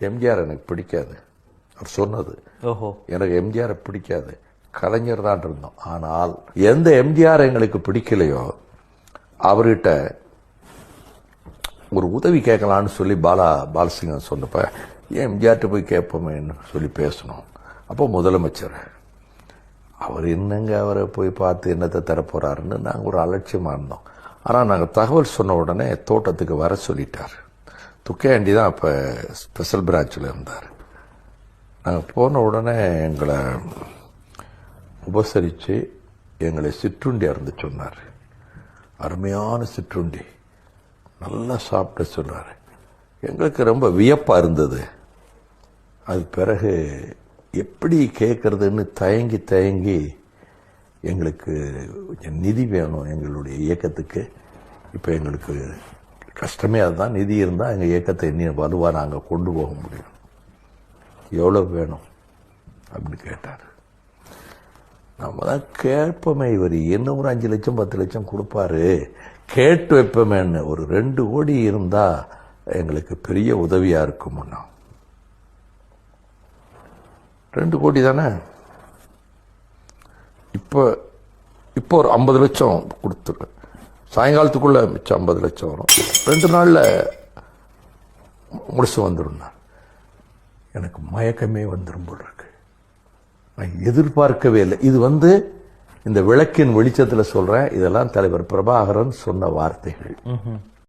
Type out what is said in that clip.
எம்ஜிஆர் எனக்கு பிடிக்காது. அவர் சொன்னது. எனக்கு எம்ஜிஆரை பிடிக்காது, கலைஞர் தான் இருந்தோம். ஆனால் எந்த எம்ஜிஆர் எங்களுக்கு பிடிக்கலையோ அவர்கிட்ட ஒரு உதவி கேட்கலான்னு சொல்லி பாலசிங்கம் சொன்னப்ப ஏன் எம்ஜிஆர்ட்ட போய் கேட்போமேன்னு சொல்லி பேசணும். அப்போ முதலமைச்சர் அவர் என்னங்க அவரை போய் பார்த்து என்னத்தை தரப்போறாருன்னு நாங்கள் ஒரு அலட்சியமாக இருந்தோம். ஆனால் நாங்கள் தகவல் சொன்ன உடனே தோட்டத்துக்கு வர சொல்லிட்டார். துக்கையாண்டி தான் அப்போ ஸ்பெஷல் பிரான்ச்சில் இருந்தார். நாங்கள் போன உடனே எங்களை உபசரித்து எங்களை சிற்றுண்டி அருந்து சொன்னார். அருமையான சிற்றுண்டி, நல்லா சாப்பிட சொன்னார். எங்களுக்கு ரொம்ப வியப்பாக இருந்தது. அது பிறகு எப்படி கேட்கறதுன்னு தயங்கி எங்களுக்கு கொஞ்சம் நிதி வேணும் எங்களுடைய இயக்கத்துக்கு. இப்போ எங்களுக்கு கஷ்டமே அதுதான். நிதி இருந்தால் எங்கள் இயக்கத்தை இன்னும் வலுவாக நாங்கள் கொண்டு போக முடியும். எவ்வளோ வேணும் அப்படின்னு கேட்டார். நம்ம தான் கேட்போமே, இவர் என்ன ஒரு 5 லட்சம் 10 லட்சம் கொடுப்பாரு, கேட்டு வைப்போமேன்னு. ஒரு 2 கோடி இருந்தால் எங்களுக்கு பெரிய உதவியாக இருக்கும்னா. 2 கோடி தானே. இப்போ ஒரு 50 லட்சம் கொடுத்துரு, சாயங்காலத்துக்குள்ள மிச்சம் 50 லட்சம் வரும், 2 நாளில் முடிச்சு வந்துடும். எனக்கு மயக்கமே வந்துடும் போல் இருக்கு. நான் எதிர்பார்க்கவே இல்லை. இது இந்த விளக்கின் வெளிச்சத்தில் சொல்றேன். இதெல்லாம் தலைவர் பிரபாகரன் சொன்ன வார்த்தைகள்.